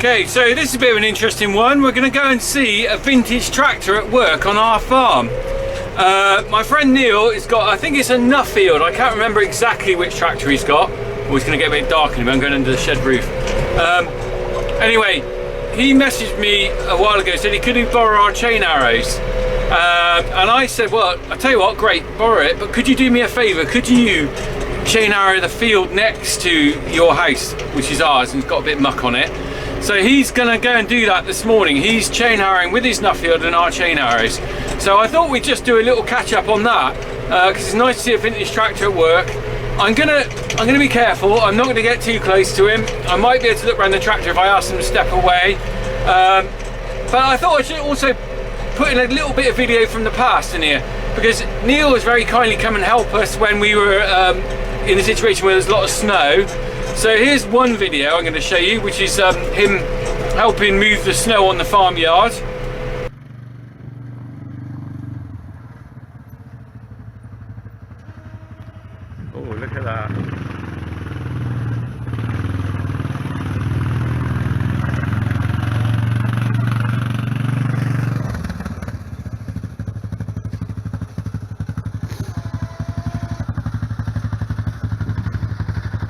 Okay, so this is a bit of an interesting one. We're going to go and see a vintage tractor at work on our farm. My friend Neil has got, I think it's a Nuffield, I can't remember exactly which tractor he's got. Oh, it's going to get a bit dark in a minute, I'm going under the shed roof. Anyway, he messaged me a while ago, said he could borrow our chain arrows. And I said, well, I tell you what, great, borrow it, but could you do me a favour? Could you chain arrow the field next to your house, which is ours, and it's got a bit of muck on it? So he's gonna go and do that this morning. He's chain arrowing with his Nuffield and our chain arrows. So I thought we'd just do a little catch up on that, because it's nice to see a vintage tractor at work. I'm gonna be careful. I'm not gonna get too close to him. I might be able to look around the tractor if I ask him to step away. But I thought I should also put in a little bit of video from the past in here, because Neil has very kindly come and help us when we were in a situation where there's a lot of snow. So here's one video I'm going to show you, which is him helping move the snow on the farmyard. Oh, look at that.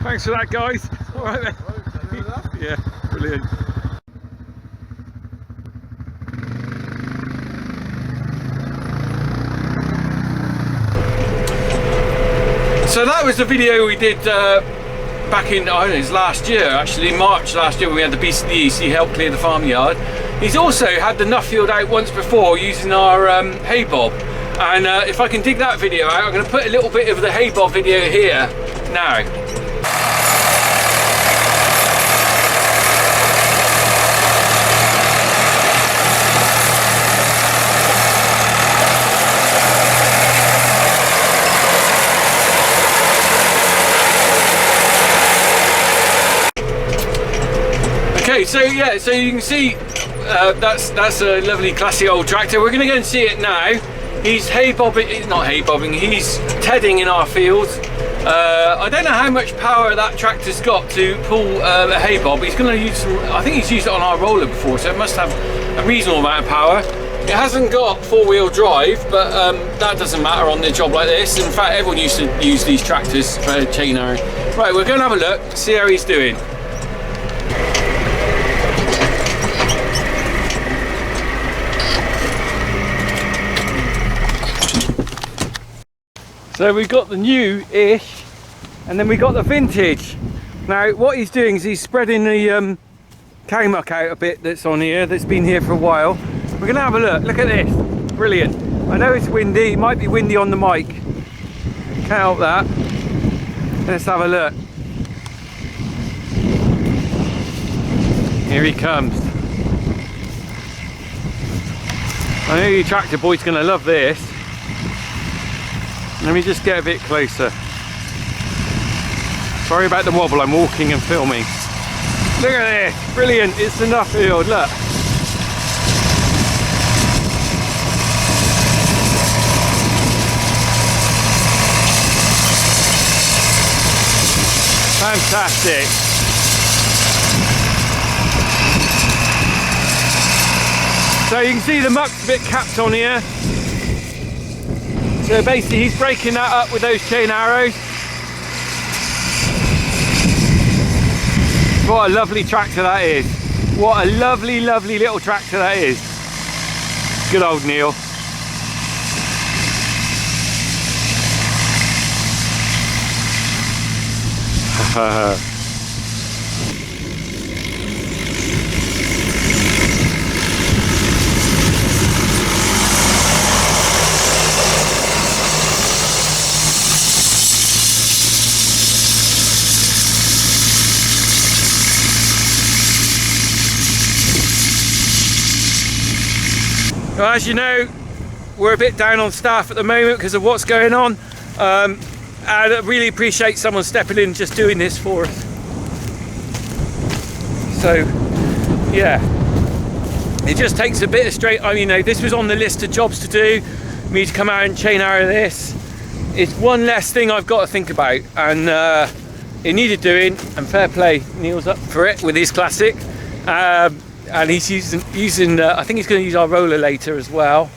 Thanks for that, guys. All right, then. Yeah, brilliant. So that was the video we did back in, I don't know, it was last year actually, March last year, when we had the beast of the east. He helped clear the farmyard. He's also had the Nuffield out once before using our hay bob. And if I can dig that video out, I'm going to put a little bit of the hay bob video here now. Okay, so yeah, so you can see that's a lovely classy old tractor. We're going to go and see it now. He's hay bobbing, not hay bobbing, he's tedding in our fields. I don't know how much power that tractor's got to pull a hay bob. He's going to use some, I think he's used it on our roller before, so it must have a reasonable amount of power. It hasn't got four-wheel drive, but that doesn't matter on a job like this. In fact, everyone used to use these tractors for chain arrow. Right, we're going to have a look, see how he's doing. So we've got the new-ish, and then we got the vintage. Now what he's doing is he's spreading the cow muck out a bit that's on here, that's been here for a while. We're going to have a look at this, brilliant. I know it's windy, it might be windy on the mic, can't help that. Let's have a look. Here he comes. I know you tractor boy's going to love this. Let me just get a bit closer. Sorry about the wobble, I'm walking and filming. Look at this, brilliant, it's the Nuffield, look. Fantastic. So you can see the muck's a bit capped on here. So basically he's breaking that up with those chain arrows. What a lovely tractor that is. What a lovely, lovely little tractor that is. Good old Neil. Well, as you know, we're a bit down on staff at the moment because of what's going on, and I really appreciate someone stepping in and just doing this for us. So yeah, it just takes a bit of straight, I mean, you know, this was on the list of jobs to do, me to come out and chain arrow this. It's one less thing I've got to think about, and it needed doing, and fair play, Neil's up for it with his classic. And he's using I think he's going to use our roller later as well.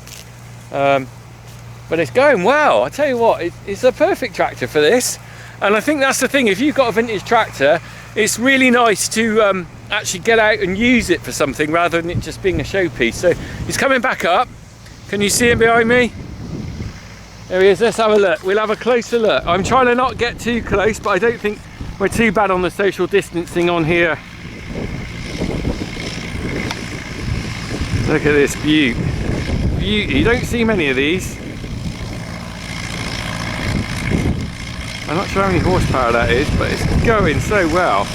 But it's going well. I tell you what, it's a perfect tractor for this. And I think that's the thing, if you've got a vintage tractor, it's really nice to actually get out and use it for something rather than it just being a showpiece. So he's coming back up. Can you see him behind me? There he is. Let's have a look. We'll have a closer look. I'm trying to not get too close, but I don't think we're too bad on the social distancing on here. Look at this beauty. You don't see many of these. I'm not sure how many horsepower that is, but it's going so well.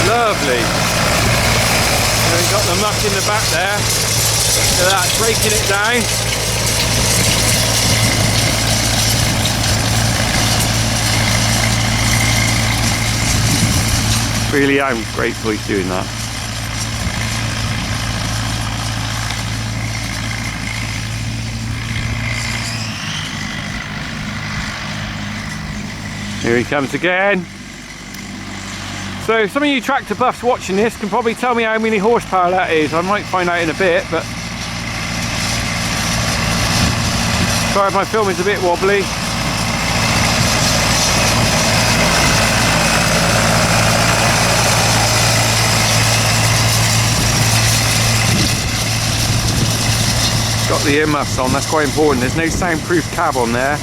Lovely. And we've got the muck in the back there. Look at that, breaking it down. Really am grateful he's doing that. Here he comes again. So some of you tractor buffs watching this can probably tell me how many horsepower that is. I might find out in a bit, but sorry if my film is a bit wobbly. Got the earmuffs on, that's quite important. There's no soundproof cab on there.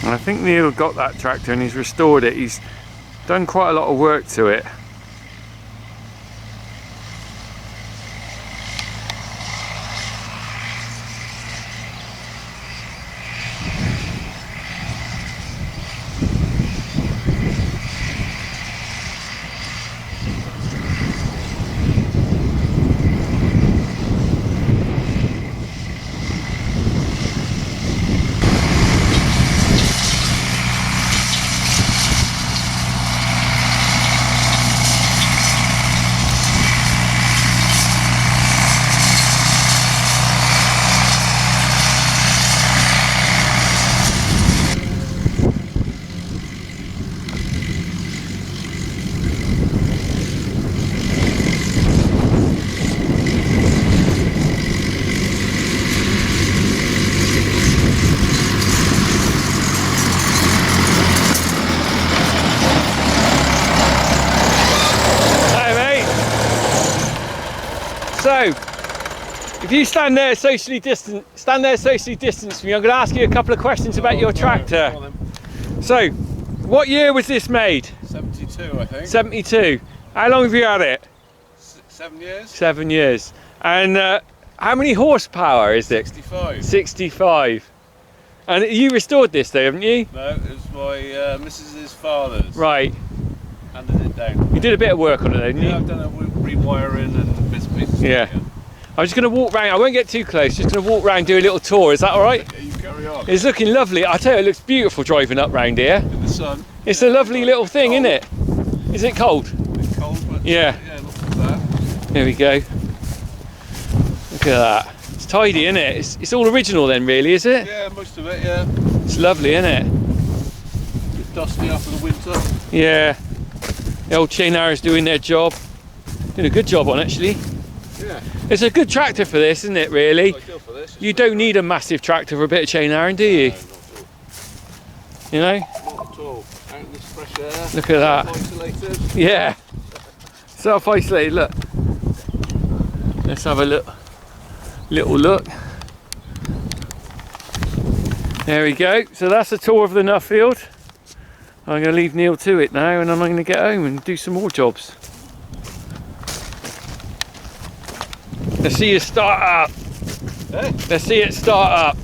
And I think Neil got that tractor and he's restored it. He's done quite a lot of work to it. So, if you stand there socially distant from me, I'm going to ask you a couple of questions about your tractor. So, what year was this made? 72, I think. 72. How long have you had it? 7 years. 7 years. And how many horsepower is it? 65. 65. And you restored this though, haven't you? No, it was my missus's father's. Right. Handed it down. You did a bit of work on it, didn't you? Yeah, I've done a rewiring and bits and pieces. Yeah. I'm just going to walk round. I won't get too close. Just going to walk round, do a little tour. Is that all right? Yeah, you carry on. It's looking lovely. I tell you, it looks beautiful driving up round here. In the sun. It's a lovely little thing, isn't it? Is it cold? It's cold, but yeah. Yeah, not too bad. There we go. Look at that. It's tidy, isn't it? It's all original then, really, is it? Yeah, most of it, yeah. It's lovely, isn't it? A bit dusty after the winter. Yeah. The old chain arrows doing their job. Doing a good job on, actually. Yeah. It's a good tractor for this, isn't it, really? Ideal for this. You don't need a massive tractor for a bit of chain arrowing, do you? No, not at all. You know? Not at all. Out in this fresh air. Look at that. Isolated. Yeah. Self-isolated, look. Let's have a little look. There we go. So that's a tour of the Nuffield. I'm going to leave Neil to it now, and I'm going to get home and do some more jobs. Let's see it start up. Hey? Let's see it start up.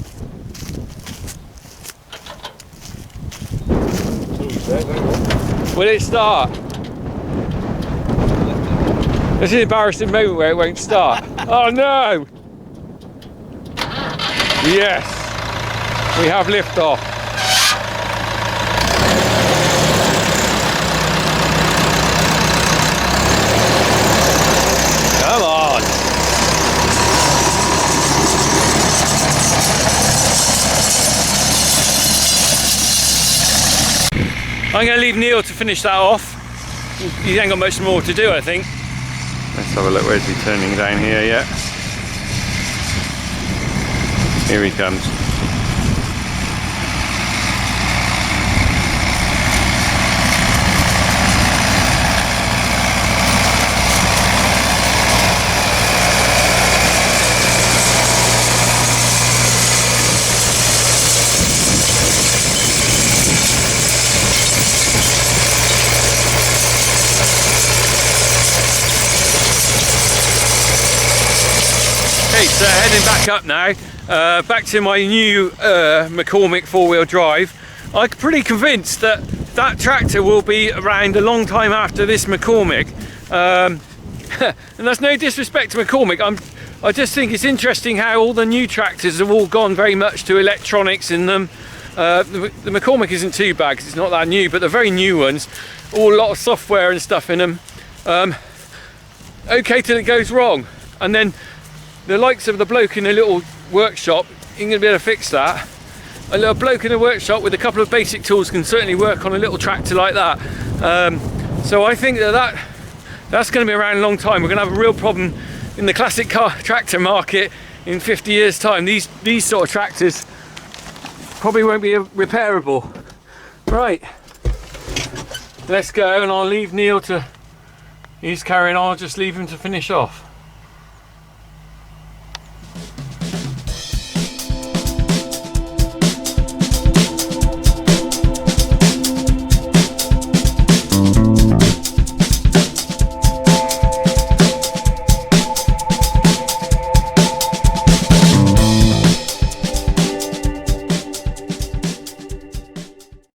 Will it start? There's an embarrassing moment where it won't start. Oh no! Yes, we have liftoff. Come on. I'm going to leave Neil to finish that off. He ain't got much more to do, I think. Let's have a look. Where's he turning down here yet? Here he comes. Okay, so heading back up now, back to my new McCormick four-wheel drive. I'm pretty convinced that that tractor will be around a long time after this McCormick. And that's no disrespect to McCormick. I just think it's interesting how all the new tractors have all gone very much to electronics in them. The McCormick isn't too bad because it's not that new, but the very new ones, all a lot of software and stuff in them. Okay till it goes wrong, and then the likes of the bloke in a little workshop ain't going to be able to fix that. A little bloke in a workshop with a couple of basic tools can certainly work on a little tractor like that. So I think that's going to be around a long time. We're going to have a real problem in the classic car tractor market in 50 years time. These sort of tractors probably won't be repairable. Right, let's go, and I'll leave Neil to, he's carrying on, I'll just leave him to finish off.